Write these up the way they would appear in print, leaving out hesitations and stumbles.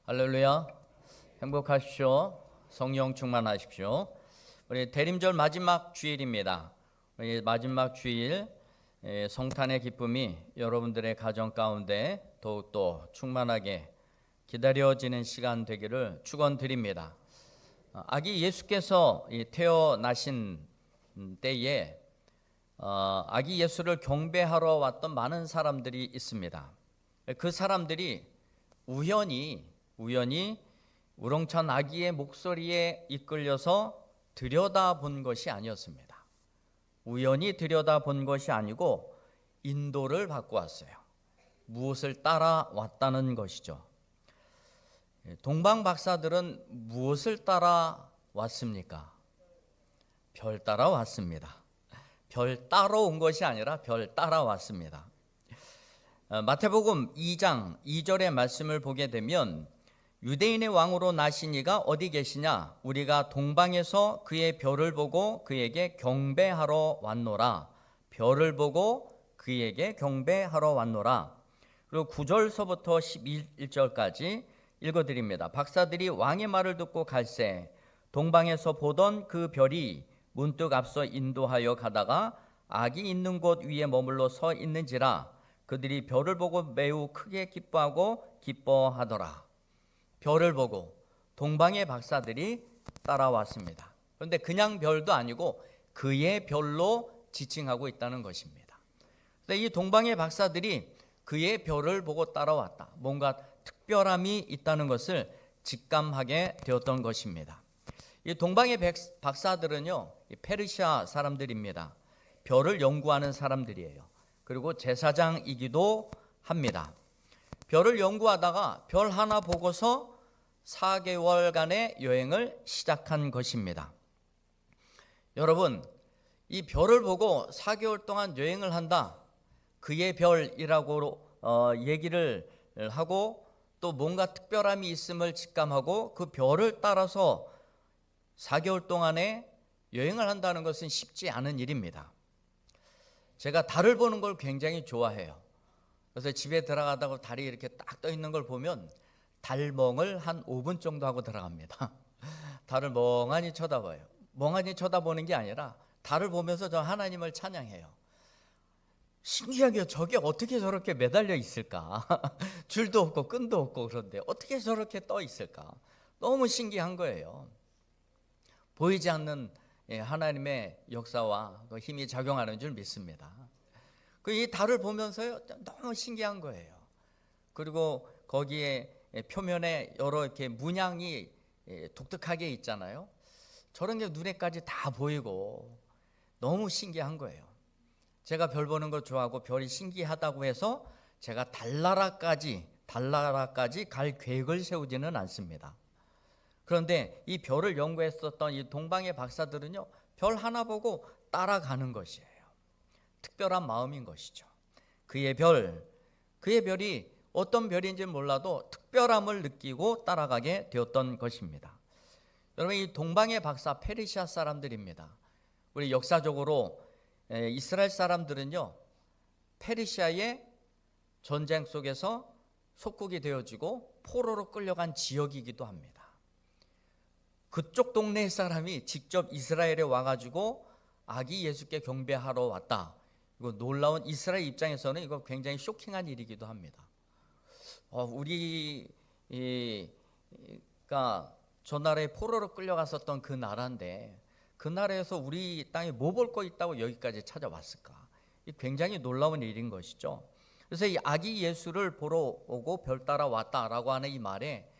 할렐루야. 행복하십시오. 성령 충만하십시오. 우리 대림절 마지막 주일입니다. 우리 마지막 주일 성탄의 기쁨이 여러분들의 가정 가운데 더욱더 충만하게 기다려지는 시간 되기를 축원드립니다. 아기 예수께서 태어나신 때에 아기 예수를 경배하러 왔던 많은 사람들이 있습니다. 그 사람들이 우연히 우렁찬 아기의 목소리에 이끌려서 들여다본 것이 아니었습니다. 우연히 들여다본 것이 아니고 인도를 받고 왔어요. 무엇을 따라왔다는 것이죠. 동방 박사들은 무엇을 따라왔습니까? 별 따라왔습니다. 별 따러 온 것이 아니라 별 따라왔습니다. 마태복음 2장 2절의 말씀을 보게 되면 유대인의 왕으로 나신 이가 어디 계시냐? 우리가 동방에서 그의 별을 보고 그에게 경배하러 왔노라. 별을 보고 그에게 경배하러 왔노라. 그리고 9절서부터 11절까지 읽어드립니다. 박사들이 왕의 말을 듣고 갈새 동방에서 보던 그 별이 문득 앞서 인도하여 가다가 아기 있는 곳 위에 머물러 서 있는지라. 그들이 별을 보고 매우 크게 기뻐하더라. 별을 보고 동방의 박사들이 따라왔습니다. 그런데 그냥 별도 아니고 그의 별로 지칭하고 있다는 것입니다. 이 동방의 박사들이 그의 별을 보고 따라왔다. 뭔가 특별함이 있다는 것을 직감하게 되었던 것입니다. 이 동방의 박사들은요, 페르시아 사람들입니다. 별을 연구하는 사람들이에요. 그리고 제사장이기도 합니다. 별을 연구하다가 별 하나 보고서 4개월간의 여행을 시작한 것입니다. 여러분, 이 별을 보고 4개월 동안 여행을 한다. 그의 별이라고 얘기를 하고 또 뭔가 특별함이 있음을 직감하고 그 별을 따라서 4개월 동안의 여행을 한다는 것은 쉽지 않은 일입니다. 제가 달을 보는 걸 굉장히 좋아해요. 그래서 집에 들어가다가 달이 이렇게 딱 떠 있는 걸 보면 달멍을 한 5분 정도 하고 들어갑니다. 달을 멍하니 쳐다봐요. 멍하니 쳐다보는 게 아니라 달을 보면서 저 하나님을 찬양해요. 신기하게 저게 어떻게 저렇게 매달려 있을까? 줄도 없고 끈도 없고 그런데 어떻게 저렇게 떠 있을까? 너무 신기한 거예요. 보이지 않는 하나님의 역사와 힘이 작용하는 줄 믿습니다. 이 달을 보면서요, 너무 신기한 거예요. 그리고 거기에 표면에 여러 이렇게 문양이 독특하게 있잖아요. 저런 게 눈에까지 다 보이고 너무 신기한 거예요. 제가 별 보는 거 좋아하고 별이 신기하다고 해서 제가 달나라까지 갈 계획을 세우지는 않습니다. 그런데 이 별을 연구했었던 이 동방의 박사들은요, 별 하나 보고 따라가는 것이에요. 특별한 마음인 것이죠. 그의 별이 어떤 별인지 몰라도 특별함을 느끼고 따라가게 되었던 것입니다. 여러분, 이 동방의 박사 페르시아 사람들입니다. 우리 역사적으로 이스라엘 사람들은요, 페르시아의 전쟁 속에서 속국이 되어지고 포로로 끌려간 지역이기도 합니다. 그쪽 동네 사람이 직접 이스라엘에 와가지고 아기 예수께 경배하러 왔다. 이거 놀라운 이스라엘 입장에서는 이거 굉장히 쇼킹한 일이기도 합니다. 우리가 저 나라에 포로로 끌려갔었던 그 나라인데 그 나라에서 우리 땅에 뭐 볼 거 있다고 여기까지 찾아왔을까? 굉장히 놀라운 일인 것이죠. 그래서 이 아기 예수를 보러 오고 별 따라 왔다라고 하는 이 말에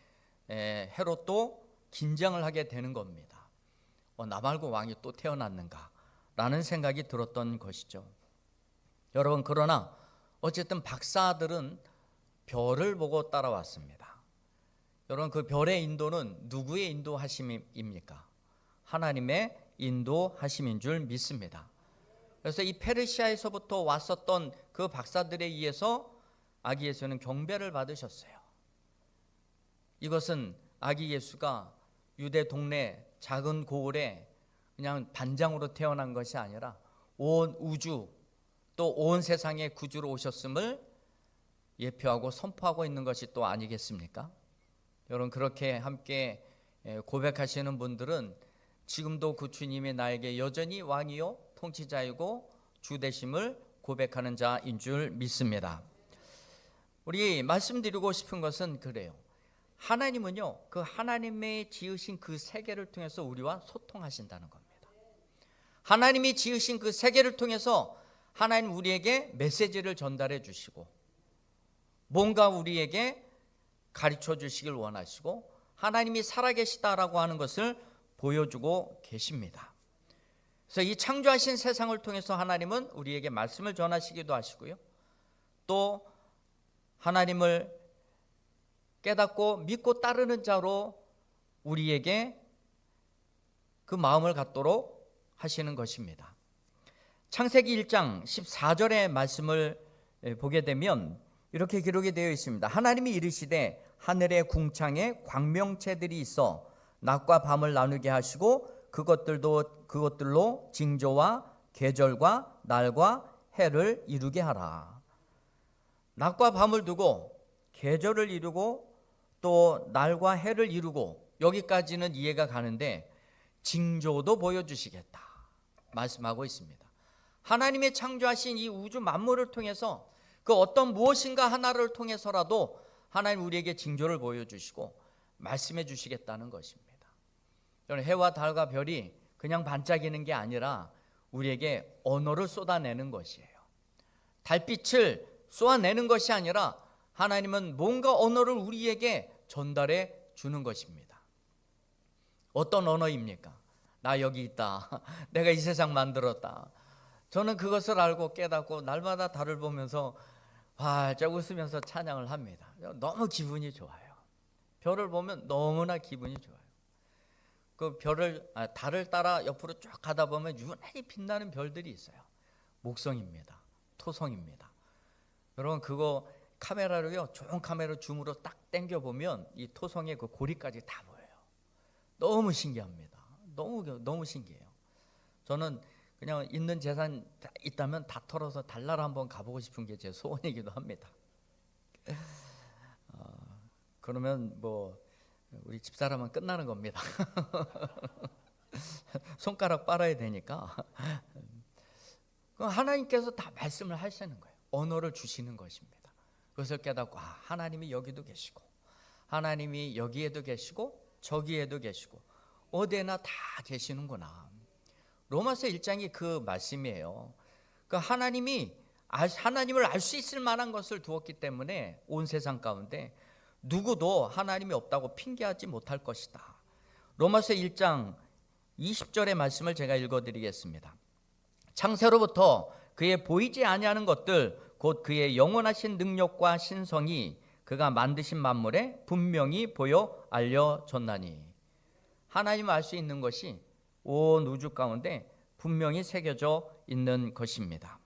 헤롯도 긴장을 하게 되는 겁니다. 나 말고 왕이 또 태어났는가? 라는 생각이 들었던 것이죠. 여러분, 그러나 어쨌든 박사들은 별을 보고 따라왔습니다. 여러분, 그 별의 인도는 누구의 인도하심입니까? 하나님의 인도하심인 줄 믿습니다. 그래서 이 페르시아에서부터 왔었던 그 박사들에 의해서 아기 예수는 경배를 받으셨어요. 이것은 아기 예수가 유대 동네 작은 고을에 그냥 반장으로 태어난 것이 아니라 온 우주 또 온 세상의 구주로 오셨음을 예표하고 선포하고 있는 것이 또 아니겠습니까? 여러분 그렇게 함께 고백하시는 분들은 지금도 그 주님이 나에게 여전히 왕이요 통치자이고 주되심을 고백하는 자인 줄 믿습니다. 우리 말씀드리고 싶은 것은 그래요. 하나님은요, 그 하나님의 지으신 그 세계를 통해서 우리와 소통하신다는 겁니다. 하나님이 지으신 그 세계를 통해서 하나님 우리에게 메시지를 전달해 주시고 뭔가 우리에게 가르쳐 주시길 원하시고 하나님이 살아계시다라고 하는 것을 보여주고 계십니다. 그래서 이 창조하신 세상을 통해서 하나님은 우리에게 말씀을 전하시기도 하시고요. 또 하나님을 깨닫고 믿고 따르는 자로 우리에게 그 마음을 갖도록 하시는 것입니다. 창세기 1장 14절의 말씀을 보게 되면 이렇게 기록이 되어 있습니다. 하나님이 이르시되 하늘의 궁창에 광명체들이 있어 낮과 밤을 나누게 하시고 그것들로 징조와 계절과 날과 해를 이루게 하라. 낮과 밤을 두고 계절을 이루고 또 날과 해를 이루고 여기까지는 이해가 가는데 징조도 보여주시겠다 말씀하고 있습니다. 하나님의 창조하신 이 우주 만물을 통해서 그 어떤 무엇인가 하나를 통해서라도 하나님 우리에게 징조를 보여주시고 말씀해 주시겠다는 것입니다. 해와 달과 별이 그냥 반짝이는 게 아니라 우리에게 언어를 쏟아내는 것이에요. 달빛을 쏘아내는 것이 아니라 하나님은 뭔가 언어를 우리에게 전달해 주는 것입니다. 어떤 언어입니까? 나 여기 있다. 내가 이 세상 만들었다. 저는 그것을 알고 깨닫고 날마다 달을 보면서 활짝 웃으면서 찬양을 합니다. 너무 기분이 좋아요. 별을 보면 너무나 기분이 좋아요. 그 달을 따라 옆으로 쭉 가다 보면 유난히 빛나는 별들이 있어요. 목성입니다. 토성입니다. 여러분 그거 카메라로요, 좋은 카메라 줌으로 딱 당겨 보면 이 토성의 그 고리까지 다 보여요. 너무 신기합니다. 너무 신기해요. 저는 그냥 있는 재산 있다면 다 털어서 달나라 한번 가보고 싶은 게 제 소원이기도 합니다. 그러면 뭐 우리 집사람은 끝나는 겁니다. 손가락 빨아야 되니까. 하나님께서 다 말씀을 하시는 거예요. 언어를 주시는 것입니다. 그것을 깨닫고 하나님이 여기도 계시고 하나님이 여기에도 계시고 저기에도 계시고 어디에나 다 계시는구나. 로마서 1장이 그 말씀이에요. 그 하나님을 알 수 있을 만한 것을 두었기 때문에 온 세상 가운데 누구도 하나님이 없다고 핑계하지 못할 것이다. 로마서 1장 20절의 말씀을 제가 읽어드리겠습니다. 창세로부터 그의 보이지 아니하는 것들 곧 그의 영원하신 능력과 신성이 그가 만드신 만물에 분명히 보여 알려졌나니. 하나님을 알 수 있는 것이 온 우주 가운데 분명히 새겨져 있는 것입니다.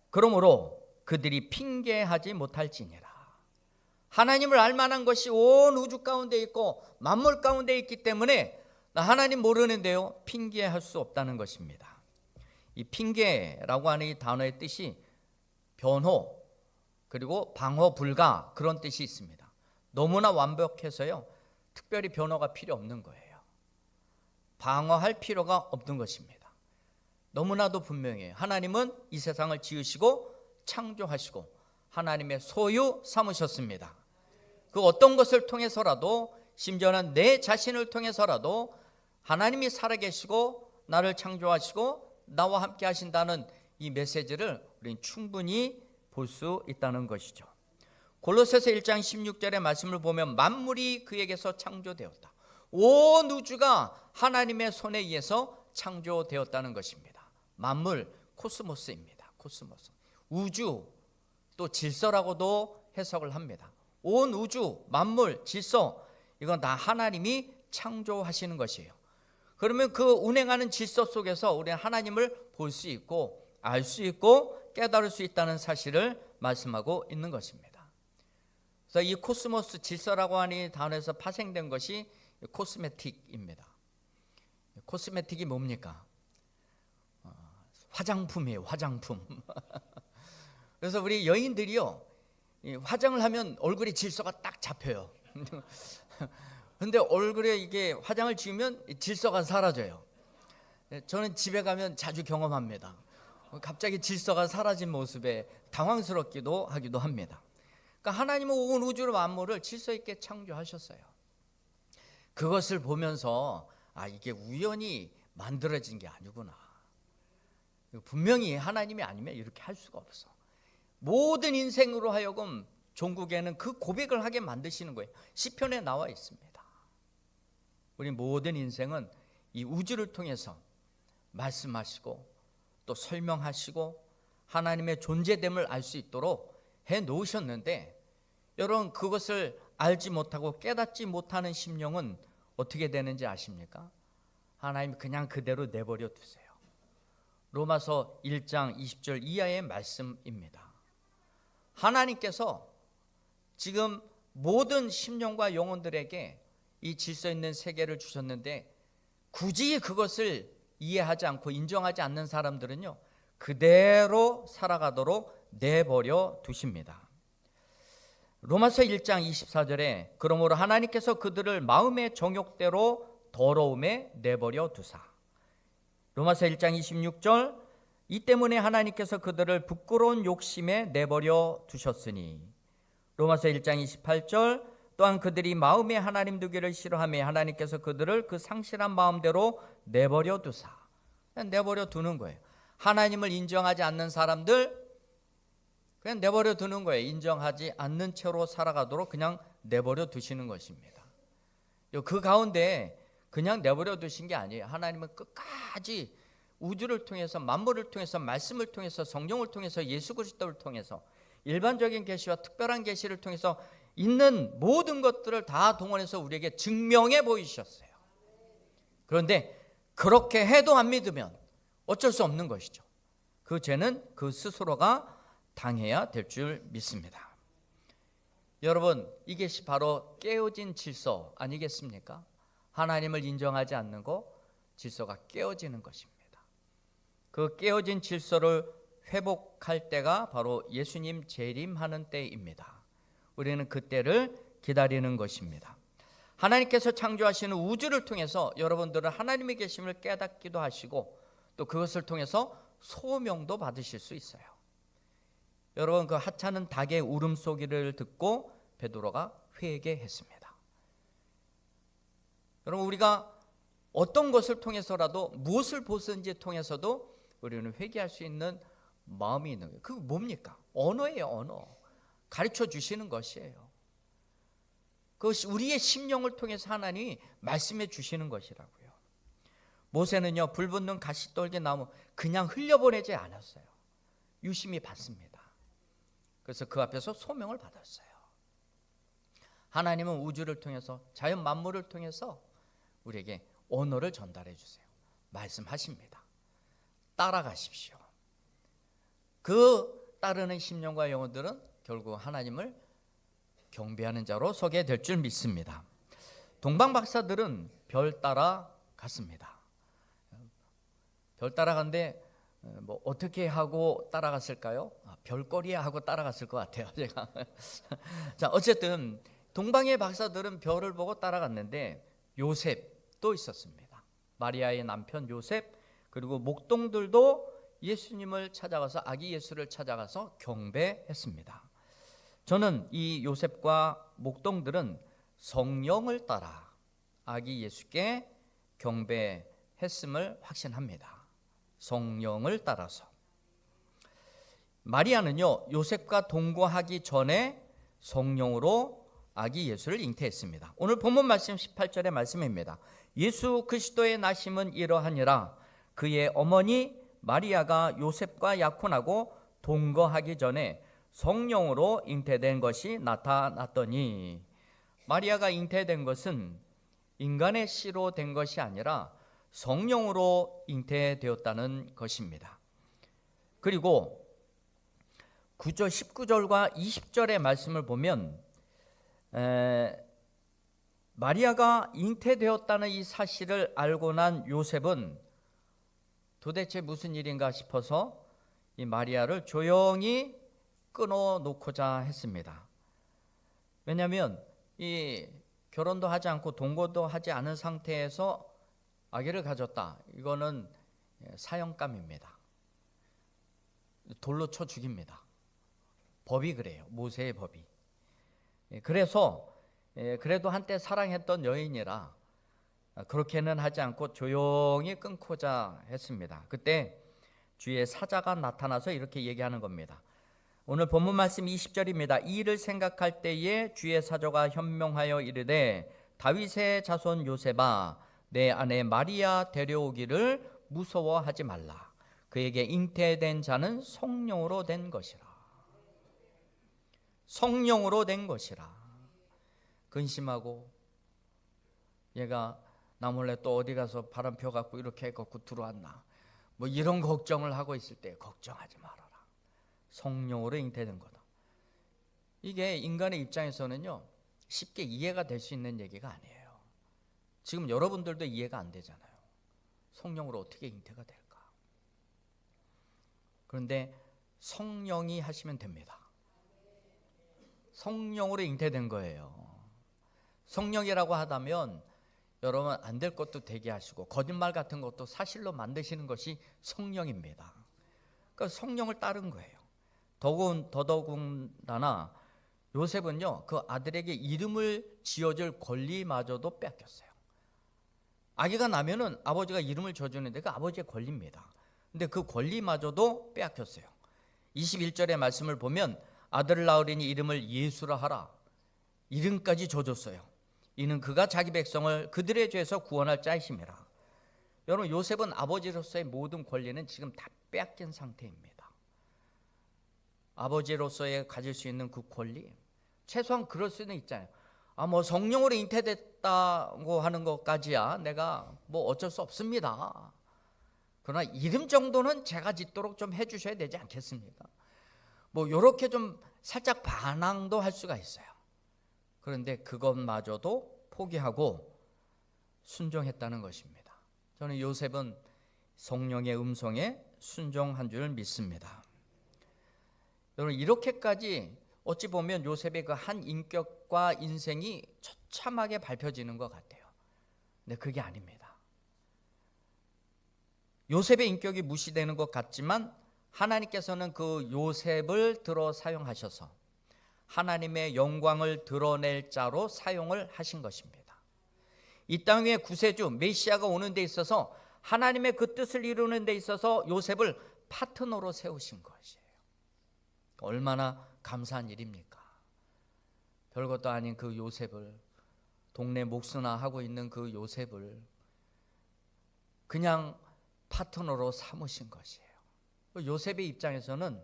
그러므로 그들이 핑계하지 못할지니라. 하나님을 알 만한 것이 온 우주 가운데 있고 만물 가운데 있기 때문에 나 하나님 모르는데요, 핑계할 수 없다는 것입니다. 이 핑계라고 하는 이 단어의 뜻이 변호 그리고 방어 불가 그런 뜻이 있습니다. 너무나 완벽해서요, 특별히 변호가 필요 없는 거예요. 방어할 필요가 없는 것입니다. 너무나도 분명해요. 하나님은 이 세상을 지으시고 창조하시고 하나님의 소유 삼으셨습니다. 그 어떤 것을 통해서라도 심지어는 내 자신을 통해서라도 하나님이 살아계시고 나를 창조하시고 나와 함께 하신다는 이 메시지를 우리는 충분히 볼 수 있다는 것이죠. 골로새서 1장 16절의 말씀을 보면 만물이 그에게서 창조되었다. 온 우주가 하나님의 손에 의해서 창조되었다는 것입니다. 만물, 코스모스입니다. 코스모스. 우주, 또 질서라고도 해석을 합니다. 온 우주, 만물, 질서, 이건 다 하나님이 창조하시는 것이에요. 그러면 그 운행하는 질서 속에서 우리는 하나님을 볼 수 있고 알 수 있고 깨달을 수 있다는 사실을 말씀하고 있는 것입니다. 그래서 이 코스모스 질서라고 하는 단어에서 파생된 것이 코스메틱입니다. 코스메틱이 뭡니까? 화장품이에요. 화장품. 그래서 우리 여인들이요, 이 화장을 하면 얼굴에 질서가 딱 잡혀요. 근데 얼굴에 이게 화장을 지우면 질서가 사라져요. 저는 집에 가면 자주 경험합니다. 갑자기 질서가 사라진 모습에 당황스럽기도 하기도 합니다. 그러니까 하나님은 온 우주 만물을 질서 있게 창조하셨어요. 그것을 보면서 이게 우연히 만들어진 게 아니구나. 분명히 하나님이 아니면 이렇게 할 수가 없어. 모든 인생으로 하여금 종국에는 그 고백을 하게 만드시는 거예요. 시편에 나와 있습니다. 우리 모든 인생은 이 우주를 통해서 말씀하시고 또 설명하시고 하나님의 존재됨을 알 수 있도록 해 놓으셨는데, 여러분 그것을 알지 못하고 깨닫지 못하는 심령은 어떻게 되는지 아십니까? 하나님 그냥 그대로 내버려 두세요. 로마서 1장 20절 이하의 말씀입니다. 하나님께서 지금 모든 심령과 영혼들에게 이 질서 있는 세계를 주셨는데, 굳이 그것을 이해하지 않고 인정하지 않는 사람들은요, 그대로 살아가도록 내버려 두십니다. 로마서 1장 24절에 그러므로 하나님께서 그들을 마음의 정욕대로 더러움에 내버려 두사. 로마서 1장 26절 이 때문에 하나님께서 그들을 부끄러운 욕심에 내버려 두셨으니. 로마서 1장 28절 또한 그들이 마음에 하나님 두기를 싫어하며 하나님께서 그들을 그 상실한 마음대로 내버려 두사. 그냥 내버려 두는 거예요. 하나님을 인정하지 않는 사람들 그냥 내버려 두는 거예요. 인정하지 않는 채로 살아가도록 그냥 내버려 두시는 것입니다. 그 가운데 그냥 내버려 두신 게 아니에요. 하나님은 끝까지 우주를 통해서, 만물을 통해서, 말씀을 통해서, 성령을 통해서, 예수 그리스도를 통해서, 일반적인 계시와 특별한 계시를 통해서 있는 모든 것들을 다 동원해서 우리에게 증명해 보이셨어요. 그런데 그렇게 해도 안 믿으면 어쩔 수 없는 것이죠. 그 죄는 그 스스로가 당해야 될 줄 믿습니다. 여러분, 이것이 바로 깨어진 질서 아니겠습니까? 하나님을 인정하지 않는 것, 질서가 깨어지는 것입니다. 그 깨어진 질서를 회복할 때가 바로 예수님 재림하는 때입니다. 우리는 그때를 기다리는 것입니다. 하나님께서 창조하시는 우주를 통해서 여러분들은 하나님의 계심을 깨닫기도 하시고 또 그것을 통해서 소명도 받으실 수 있어요. 여러분, 그 하찮은 닭의 울음소리를 듣고 베드로가 회개했습니다. 여러분, 우리가 어떤 것을 통해서라도, 무엇을 보든지 통해서도 우리는 회개할 수 있는 마음이 있는 거예요. 그게 뭡니까? 언어예요. 언어. 가르쳐 주시는 것이에요. 그것이 우리의 심령을 통해서 하나님이 말씀해 주시는 것이라고요. 모세는요, 불붙는 가시떨기 나무 그냥 흘려보내지 않았어요. 유심히 봤습니다. 그래서 그 앞에서 소명을 받았어요. 하나님은 우주를 통해서, 자연 만물을 통해서 우리에게 언어를 전달해 주세요. 말씀하십니다. 따라가십시오. 그 따르는 심령과 영혼들은 결국 하나님을 경배하는 자로 서게 될 줄 믿습니다. 동방 박사들은 별 따라 갔습니다. 별 따라갔는데 뭐 어떻게 하고 따라갔을까요? 별거리 하고 따라갔을 것 같아요. 제가 자, 어쨌든 동방의 박사들은 별을 보고 따라갔는데 요셉도 있었습니다. 마리아의 남편 요셉, 그리고 목동들도 예수님을 찾아가서, 아기 예수를 찾아가서 경배했습니다. 저는 이 요셉과 목동들은 성령을 따라 아기 예수께 경배했음을 확신합니다. 성령을 따라서. 마리아는요, 요셉과 동거하기 전에 성령으로 아기 예수를 잉태했습니다. 오늘 본문 말씀 18절의 말씀입니다. 예수 그리스도의 나심은 이러하니라. 그의 어머니 마리아가 요셉과 약혼하고 동거하기 전에 성령으로 잉태된 것이 나타났더니. 마리아가 잉태된 것은 인간의 씨로 된 것이 아니라 성령으로 잉태되었다는 것입니다. 그리고 9절, 19절과 20절의 말씀을 보면 마리아가 잉태되었다는 이 사실을 알고 난 요셉은 도대체 무슨 일인가 싶어서 이 마리아를 조용히 끊어 놓고자 했습니다. 왜냐하면 이 결혼도 하지 않고 동거도 하지 않은 상태에서 아기를 가졌다. 이거는 사형감입니다. 돌로 쳐 죽입니다. 법이 그래요. 모세의 법이. 그래서 그래도 한때 사랑했던 여인이라 그렇게는 하지 않고 조용히 끊고자 했습니다. 그때 주의 사자가 나타나서 이렇게 얘기하는 겁니다. 오늘 본문 말씀 20절입니다. 이 일을 생각할 때에 주의 사자가 현명하여 이르되 다윗의 자손 요셉아 내 아내 마리아 데려오기를 무서워하지 말라. 그에게 잉태된 자는 성령으로 된 것이라. 성령으로 된 것이라. 근심하고 얘가 나 몰래 또 어디 가서 바람 펴갖고 이렇게 해갖고 들어왔나 뭐 이런 걱정을 하고 있을 때 걱정하지 말아라. 성령으로 잉태된 거다. 이게 인간의 입장에서는요 쉽게 이해가 될 수 있는 얘기가 아니에요. 지금 여러분들도 이해가 안 되잖아요. 성령으로 어떻게 잉태가 될까? 그런데 성령이 하시면 됩니다. 성령으로 잉태된 거예요. 성령이라고 하다면 여러분 안 될 것도 되게 하시고 거짓말 같은 것도 사실로 만드시는 것이 성령입니다. 그러니까 성령을 따른 거예요. 더더군다나 요셉은요 그 아들에게 이름을 지어줄 권리마저도 뺏겼어요. 아기가 나면은 아버지가 이름을 지어주는데 그 아버지의 권리입니다. 근데 그 권리마저도 빼앗겼어요. 21절의 말씀을 보면 아들을 낳으리니 이름을 예수라 하라. 이름까지 줘줬어요. 이는 그가 자기 백성을 그들의 죄에서 구원할 자이심이라. 여러분 요셉은 아버지로서의 모든 권리는 지금 다 빼앗긴 상태입니다. 아버지로서의 가질 수 있는 그 권리, 최소한 그럴 수는 있잖아요. 뭐 성령으로 잉태됐다고 하는 것까지야 내가 뭐 어쩔 수 없습니다. 그러나 이름 정도는 제가 짓도록 좀 해주셔야 되지 않겠습니까? 뭐 이렇게 좀 살짝 반항도 할 수가 있어요. 그런데 그것마저도 포기하고 순종했다는 것입니다. 저는 요셉은 성령의 음성에 순종한 줄 믿습니다. 여러분 이렇게까지 어찌 보면 요셉의 그 한 인격과 인생이 처참하게 밝혀지는 것 같아요. 근데 그게 아닙니다. 요셉의 인격이 무시되는 것 같지만 하나님께서는 그 요셉을 들어 사용하셔서 하나님의 영광을 드러낼 자로 사용을 하신 것입니다. 이 땅 위에 구세주 메시아가 오는 데 있어서 하나님의 그 뜻을 이루는 데 있어서 요셉을 파트너로 세우신 것이에요. 얼마나 감사한 일입니까? 별것도 아닌 그 요셉을, 동네 목수나 하고 있는 그 요셉을 그냥 파트너로 삼으신 것이에요. 요셉의 입장에서는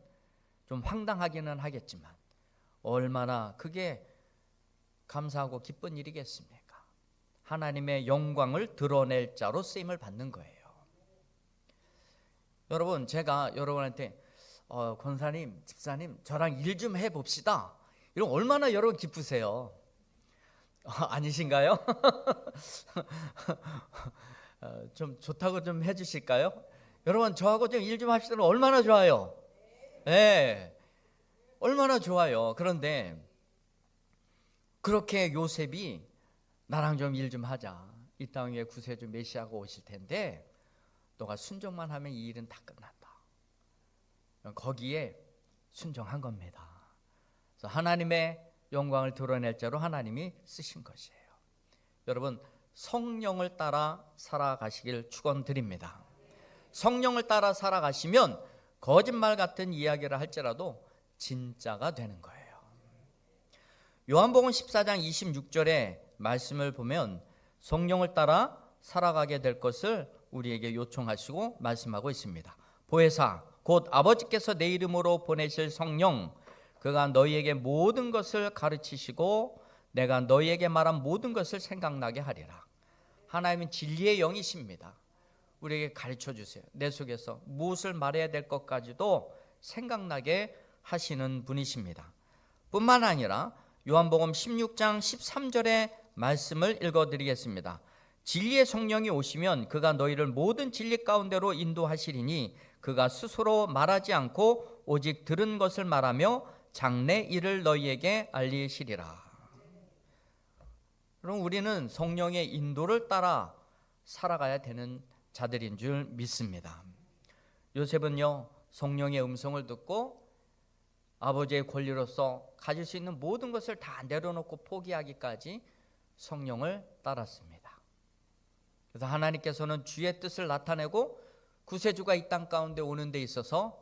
좀 황당하기는 하겠지만 얼마나 그게 감사하고 기쁜 일이겠습니까? 하나님의 영광을 드러낼 자로 쓰임을 받는 거예요. 여러분 제가 여러분한테 권사님, 집사님 저랑 일 좀 해봅시다 이런 얼마나 여러분 기쁘세요? 아니신가요? 좀 좋다고 좀 해주실까요? 여러분 저하고 좀 일 좀 합시다. 얼마나 좋아요? 네, 얼마나 좋아요. 그런데 그렇게 요셉이 나랑 좀 일 좀 하자. 이 땅 위에 구세주 메시아가 오실 텐데 너가 순종만 하면 이 일은 다 끝난다. 거기에 순종한 겁니다. 그래서 하나님의 영광을 드러낼 자로 하나님이 쓰신 것이에요. 여러분 성령을 따라 살아가시길 축원드립니다. 성령을 따라 살아가시면 거짓말 같은 이야기를 할지라도 진짜가 되는 거예요. 요한복음 14장 26절의 말씀을 보면 성령을 따라 살아가게 될 것을 우리에게 요청하시고 말씀하고 있습니다. 보혜사 곧 아버지께서 내 이름으로 보내실 성령 그가 너희에게 모든 것을 가르치시고 내가 너희에게 말한 모든 것을 생각나게 하리라. 하나님은 진리의 영이십니다. 우리에게 가르쳐 주세요. 내 속에서 무엇을 말해야 될 것까지도 생각나게 하시는 분이십니다. 뿐만 아니라 요한복음 16장 13절의 말씀을 읽어드리겠습니다. 진리의 성령이 오시면 그가 너희를 모든 진리 가운데로 인도하시리니 그가 스스로 말하지 않고 오직 들은 것을 말하며 장래 일을 너희에게 알리시리라. 그럼 우리는 성령의 인도를 따라 살아가야 되는 자들인 줄 믿습니다. 요셉은요, 성령의 음성을 듣고 아버지의 권리로서 가질 수 있는 모든 것을 다 내려놓고 포기하기까지 성령을 따랐습니다. 그래서 하나님께서는 주의 뜻을 나타내고 구세주가 이 땅 가운데 오는 데 있어서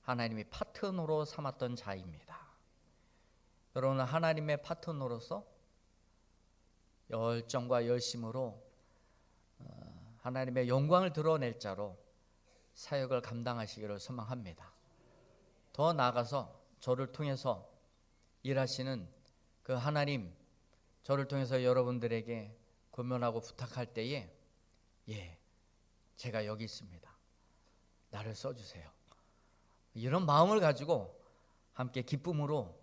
하나님이 파트너로 삼았던 자입니다. 여러분은 하나님의 파트너로서 열정과 열심으로 하나님의 영광을 드러낼 자로 사역을 감당하시기를 소망합니다. 더 나아가서 저를 통해서 일하시는 그 하나님, 저를 통해서 여러분들에게 권면하고 부탁할 때에 제가 여기 있습니다. 나를 써주세요. 이런 마음을 가지고 함께 기쁨으로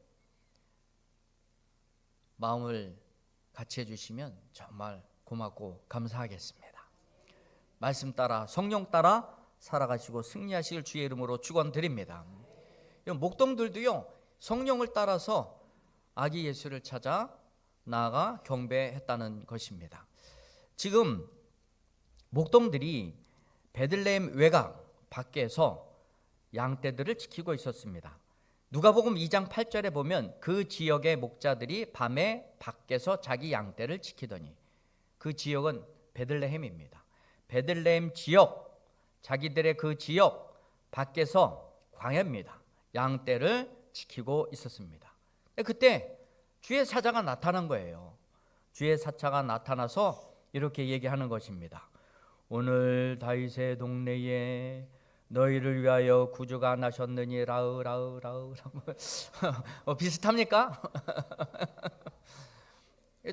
마음을 같이 해주시면 정말 고맙고 감사하겠습니다. 말씀 따라 성령 따라 살아가시고 승리하실 주의 이름으로 축원드립니다. 목동들도요, 성령을 따라서 아기 예수를 찾아 나아가 경배했다는 것입니다. 지금 목동들이 베들레헴 외곽 밖에서 양떼들을 지키고 있었습니다. 누가복음 2장 8절에 보면 그 지역의 목자들이 밤에 밖에서 자기 양떼를 지키더니, 그 지역은 베들레헴입니다. 베들레헴 지역, 자기들의 그 지역 밖에서 광야입니다. 양떼를 지키고 있었습니다. 그때 주의 사자가 나타난 거예요. 주의 사자가 나타나서 이렇게 얘기하는 것입니다. 오늘 다윗의 동네에 너희를 위하여 구주가 나셨느니 라으라으. 비슷합니까?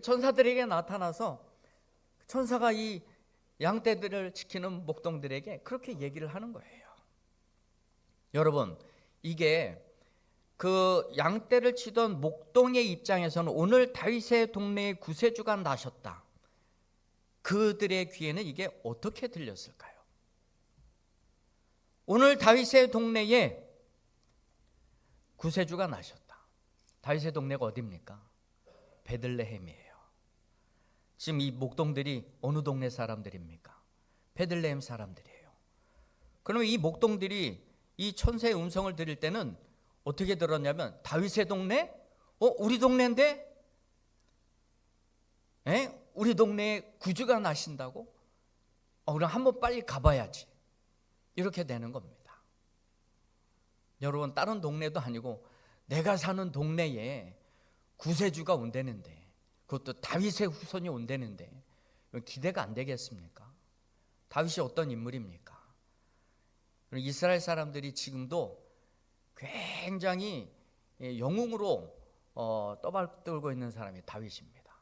천사들에게 나타나서 천사가 이 양떼들을 지키는 목동들에게 그렇게 얘기를 하는 거예요. 여러분, 이게 그 양떼를 치던 목동의 입장에서는 오늘 다윗의 동네에 구세주가 나셨다, 그들의 귀에는 이게 어떻게 들렸을까요? 오늘 다윗의 동네에 구세주가 나셨다. 다윗의 동네가 어디입니까? 베들레헴이에요. 지금 이 목동들이 어느 동네 사람들입니까? 베들레헴 사람들이에요. 그러면 이 목동들이 이 천사의 음성을 들을 때는 어떻게 들었냐면, 다윗의 동네? 우리 동네인데? 우리 동네에 구주가 나신다고? 그럼 한번 빨리 가봐야지. 이렇게 되는 겁니다. 여러분, 다른 동네도 아니고 내가 사는 동네에 구세주가 온다는데, 그것도 다윗의 후손이 온다는데 기대가 안 되겠습니까? 다윗이 어떤 인물입니까? 이스라엘 사람들이 지금도 굉장히 영웅으로 떠받들고 있는 사람이 다윗입니다.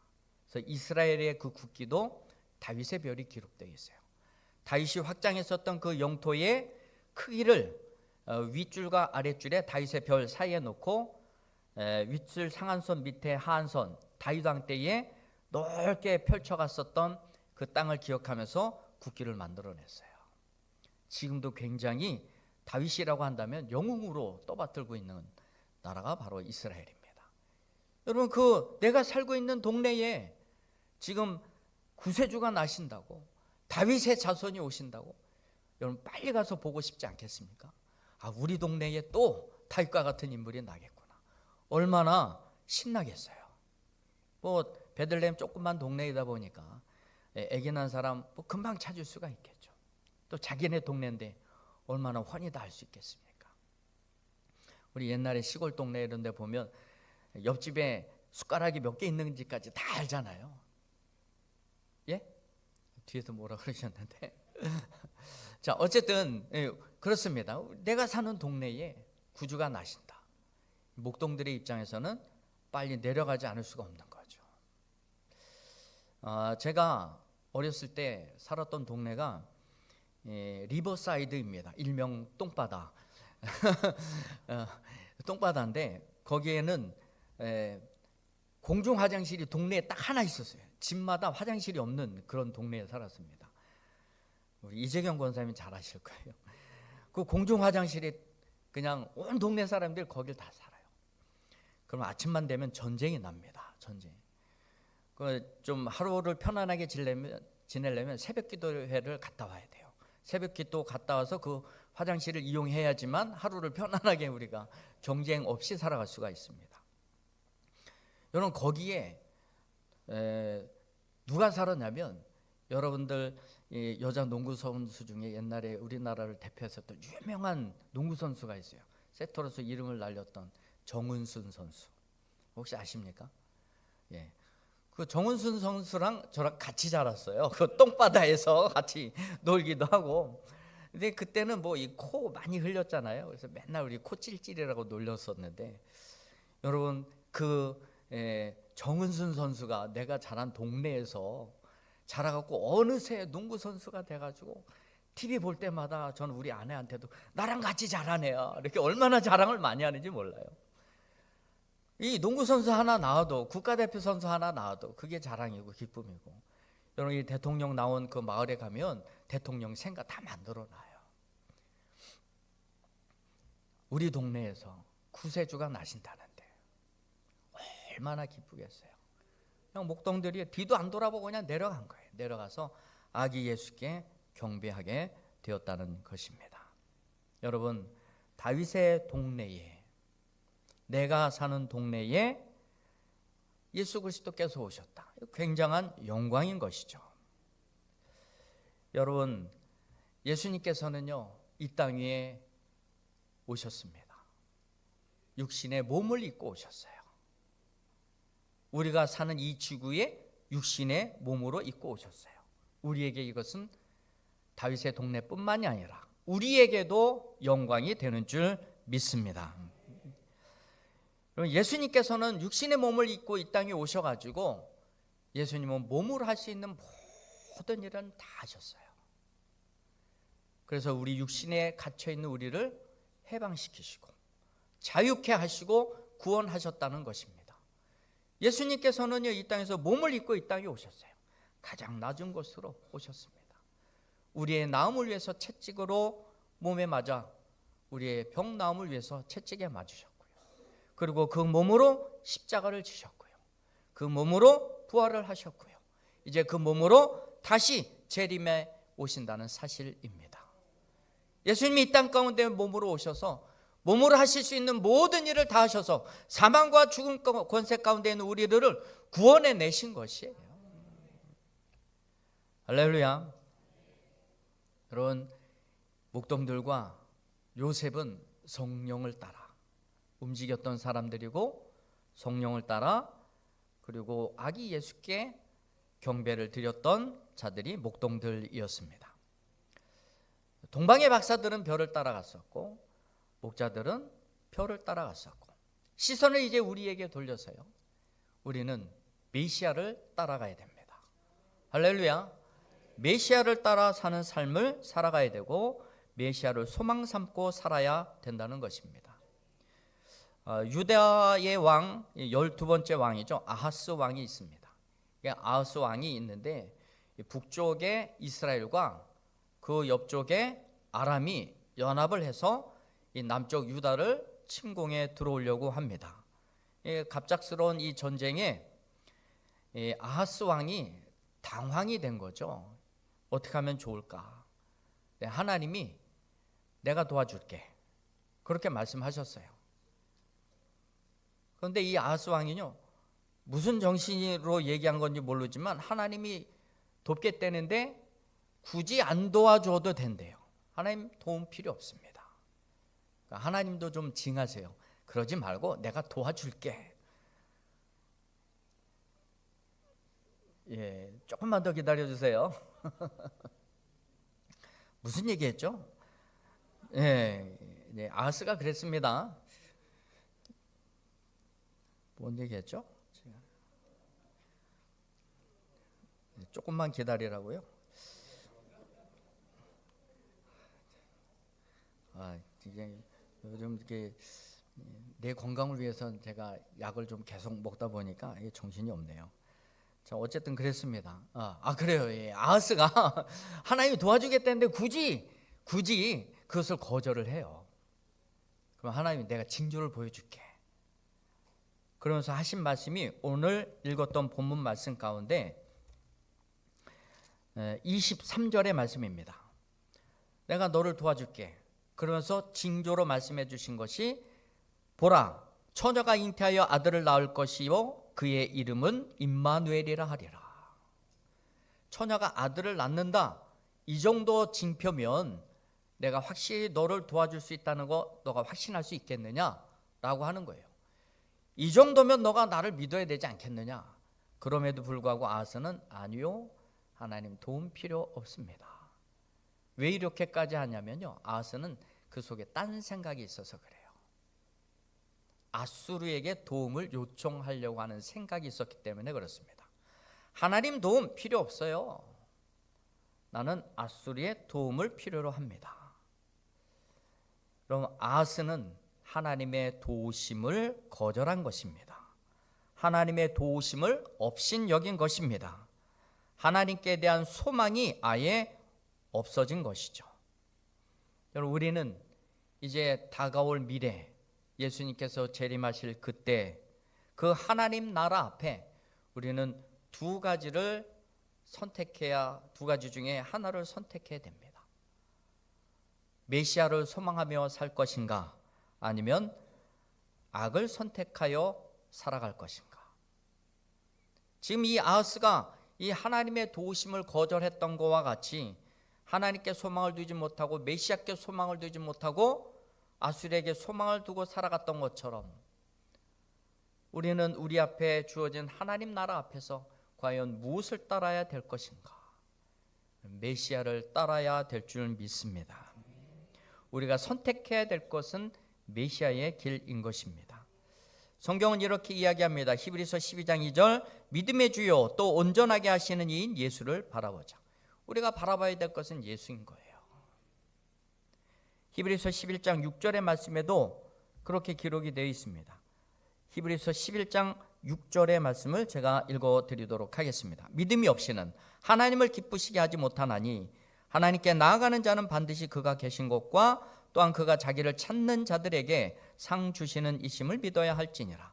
그래서 이스라엘의 그 국기도 다윗의 별이 기록되어 있어요. 다윗이 확장했었던 그 영토의 크기를 윗줄과 아랫줄에 다윗의 별 사이에 놓고 윗줄 상한선 밑에 하한선, 다윗 왕 때에 넓게 펼쳐갔었던 그 땅을 기억하면서 국기를 만들어냈어요. 지금도 굉장히 다윗이라고 한다면 영웅으로 떠받들고 있는 나라가 바로 이스라엘입니다. 여러분, 내가 살고 있는 동네에 지금 구세주가 나신다고, 다윗의 자손이 오신다고, 여러분 빨리 가서 보고 싶지 않겠습니까? 우리 동네에 또 다윗과 같은 인물이 나겠구나. 얼마나 신나겠어요. 베들레헴 조그만 동네이다 보니까 애기 난 사람 금방 찾을 수가 있겠죠. 또 자기네 동네인데 얼마나 환히 다 알 수 있겠습니까? 우리 옛날에 시골 동네 이런 데 보면 옆집에 숟가락이 몇 개 있는지까지 다 알잖아요. 예? 뒤에서 뭐라 그러셨는데 자, 어쨌든 그렇습니다. 내가 사는 동네에 구주가 나신다. 목동들의 입장에서는 빨리 내려가지 않을 수가 없는 거죠. 제가 어렸을 때 살았던 동네가 리버사이드입니다. 일명 똥바다. 똥바다인데 거기에는 공중 화장실이 동네에 딱 하나 있었어요. 집마다 화장실이 없는 그런 동네에 살았습니다. 우리 이재경 권사님이 잘 아실 거예요. 그 공중 화장실이 그냥 온 동네 사람들 거길 다 살아요. 그럼 아침만 되면 전쟁이 납니다. 전쟁. 좀 하루를 편안하게 지내려면 새벽 기도회를 갔다 와야 돼요. 새벽 기도 갔다 와서 그 화장실을 이용해야지만 하루를 편안하게 우리가 경쟁 없이 살아갈 수가 있습니다. 여러분, 거기에 누가 살았냐면, 여러분들 여자 농구 선수 중에 옛날에 우리나라를 대표했었던 유명한 농구 선수가 있어요. 세터로서 이름을 날렸던 정은순 선수. 혹시 아십니까? 예. 그 정은순 선수랑 저랑 같이 자랐어요. 그 똥바다에서 같이 놀기도 하고. 근데 그때는 뭐 이 코 많이 흘렸잖아요. 그래서 맨날 우리 코 찔찔이라고 놀렸었는데, 여러분, 정은순 선수가 내가 자란 동네에서 자라갖고 어느새 농구 선수가 돼가지고 TV 볼 때마다 저는 우리 아내한테도 나랑 같이 자라네요. 이렇게 얼마나 자랑을 많이 하는지 몰라요. 이 농구 선수 하나 나와도, 국가대표 선수 하나 나와도 그게 자랑이고 기쁨이고. 여러분, 이 대통령 나온 그 마을에 가면 대통령 생가 다 만들어놔요. 우리 동네에서 구세주가 나신다는데 얼마나 기쁘겠어요. 그냥 목동들이 뒤도 안 돌아보고 그냥 내려간 거예요. 내려가서 아기 예수께 경배하게 되었다는 것입니다. 여러분, 다윗의 동네에, 내가 사는 동네에 예수 그리스도께서 오셨다. 굉장한 영광인 것이죠. 여러분, 예수님께서는요, 이 땅 위에 오셨습니다. 육신의 몸을 입고 오셨어요. 우리가 사는 이 지구에 육신의 몸으로 입고 오셨어요. 우리에게 이것은 다윗의 동네뿐만이 아니라 우리에게도 영광이 되는 줄 믿습니다. 예수님께서는 육신의 몸을 입고 이 땅에 오셔가지고 예수님은 몸으로 할 수 있는 모든 일은 다 하셨어요. 그래서 우리 육신에 갇혀있는 우리를 해방시키시고 자유케 하시고 구원하셨다는 것입니다. 예수님께서는요, 이 땅에서 몸을 입고 이 땅에 오셨어요. 가장 낮은 곳으로 오셨습니다. 우리의 나음을 위해서 채찍으로 몸에 맞아 우리의 병 나음을 위해서 채찍에 맞으셨고요. 그리고 그 몸으로 십자가를 지셨고요. 그 몸으로 부활을 하셨고요. 이제 그 몸으로 다시 재림에 오신다는 사실입니다. 예수님이 이 땅 가운데 몸으로 오셔서 몸으로 하실 수 있는 모든 일을 다 하셔서 사망과 죽음 권세 가운데 있는 우리들을 구원해 내신 것이에요. 할렐루야. 여러분, 목동들과 요셉은 성령을 따라 움직였던 사람들이고, 성령을 따라 그리고 아기 예수께 경배를 드렸던 자들이 목동들이었습니다. 동방의 박사들은 별을 따라갔었고, 목자들은 별을 따라갔었고, 시선을 이제 우리에게 돌려서요, 우리는 메시아를 따라가야 됩니다. 할렐루야. 메시아를 따라 사는 삶을 살아가야 되고 메시아를 소망 삼고 살아야 된다는 것입니다. 유다의 왕 12번째 왕이죠. 아하스 왕이 있습니다. 아하스 왕이 있는데 북쪽의 이스라엘과 그 옆쪽의 아람이 연합을 해서 이 남쪽 유다를 침공해 들어오려고 합니다. 갑작스러운 이 전쟁에 아하스 왕이 당황이 된 거죠. 어떻게 하면 좋을까? 하나님이 내가 도와줄게, 그렇게 말씀하셨어요. 그런데 이 아하스 왕이요, 무슨 정신으로 얘기한 건지 모르지만 하나님이 돕겠다는데 굳이 안 도와줘도 된대요. 하나님 도움 필요 없습니다. 그러니까 하나님도 좀 징하세요. 그러지 말고 내가 도와줄게. 조금만 더 기다려주세요. 무슨 얘기했죠? 아하스가 그랬습니다. 뭔 얘기했죠? 조금만 기다리라고요? 이게 요즘 이렇게 내 건강을 위해서 제가 약을 좀 계속 먹다 보니까 이게 정신이 없네요. 자, 어쨌든 그랬습니다. 그래요. 아하스가 하나님이 도와주겠다는데 굳이 그것을 거절을 해요. 그럼 하나님이 내가 징조를 보여줄게. 그러면서 하신 말씀이 오늘 읽었던 본문 말씀 가운데 23절의 말씀입니다. 내가 너를 도와줄게. 그러면서 징조로 말씀해 주신 것이 보라, 처녀가 잉태하여 아들을 낳을 것이요 그의 이름은 임마누엘이라 하리라. 처녀가 아들을 낳는다, 이 정도 징표면 내가 확실히 너를 도와줄 수 있다는 거 너가 확신할 수 있겠느냐라고 하는 거예요. 이 정도면 너가 나를 믿어야 되지 않겠느냐. 그럼에도 불구하고 아하스는 아니요, 하나님 도움 필요 없습니다. 왜 이렇게까지 하냐면요, 아하스는 그 속에 딴 생각이 있어서 그래요. 아수르에게 도움을 요청하려고 하는 생각이 있었기 때문에 그렇습니다. 하나님 도움 필요 없어요. 나는 아수르의 도움을 필요로 합니다. 그럼 아하스는 하나님의 도우심을 거절한 것입니다. 하나님의 도우심을 업신여긴 것입니다. 하나님께 대한 소망이 아예 없어진 것이죠. 여러분, 우리는 이제 다가올 미래, 예수님께서 재림하실 그때 그 하나님 나라 앞에 우리는 두 가지를 선택해야, 두 가지 중에 하나를 선택해야 됩니다. 메시아를 소망하며 살 것인가, 아니면 악을 선택하여 살아갈 것인가. 지금 이 아하스가 이 하나님의 도우심을 거절했던 것과 같이 하나님께 소망을 두지 못하고 메시아께 소망을 두지 못하고 아수르에게 소망을 두고 살아갔던 것처럼 우리는 우리 앞에 주어진 하나님 나라 앞에서 과연 무엇을 따라야 될 것인가? 메시아를 따라야 될 줄 믿습니다. 우리가 선택해야 될 것은 메시아의 길인 것입니다. 성경은 이렇게 이야기합니다. 히브리서 12장 2절, 믿음의 주요 또 온전하게 하시는 이인 예수를 바라보자. 우리가 바라봐야 될 것은 예수인 거예요. 히브리서 11장 6절의 말씀에도 그렇게 기록이 되어 있습니다. 히브리서 11장 6절의 말씀을 제가 읽어드리도록 하겠습니다. 믿음이 없이는 하나님을 기쁘시게 하지 못하나니 하나님께 나아가는 자는 반드시 그가 계신 곳과 또한 그가 자기를 찾는 자들에게 상 주시는 이심을 믿어야 할지니라.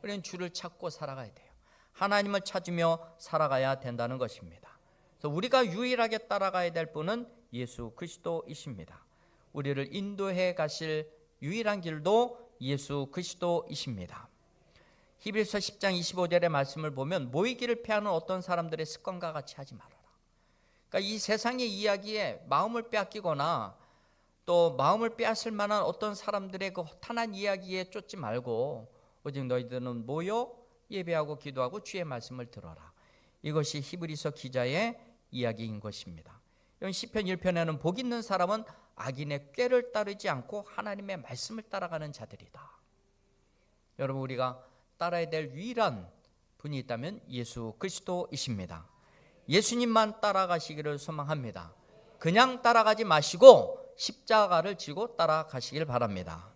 우리는 주를 찾고 살아가야 돼요. 하나님을 찾으며 살아가야 된다는 것입니다. 그래서 우리가 유일하게 따라가야 될 분은 예수 그리스도이십니다. 우리를 인도해 가실 유일한 길도 예수 그리스도이십니다. 히브리서 10장 25절의 말씀을 보면 모이기를 피하는 어떤 사람들의 습관과 같이 하지 말아라. 그러니까 이 세상의 이야기에 마음을 빼앗기거나 또 마음을 빼앗을 만한 어떤 사람들의 그 허탄한 이야기에 쫓지 말고 오직 너희들은 모여 예배하고 기도하고 주의 말씀을 들어라. 이것이 히브리서 기자의 이야기인 것입니다. 시편 1편에는 복 있는 사람은 악인의 꾀를 따르지 않고 하나님의 말씀을 따라가는 자들이다. 여러분, 우리가 따라야 될 유일한 분이 있다면 예수 그리스도이십니다. 예수님만 따라가시기를 소망합니다. 그냥 따라가지 마시고 십자가를 지고 따라가시길 바랍니다.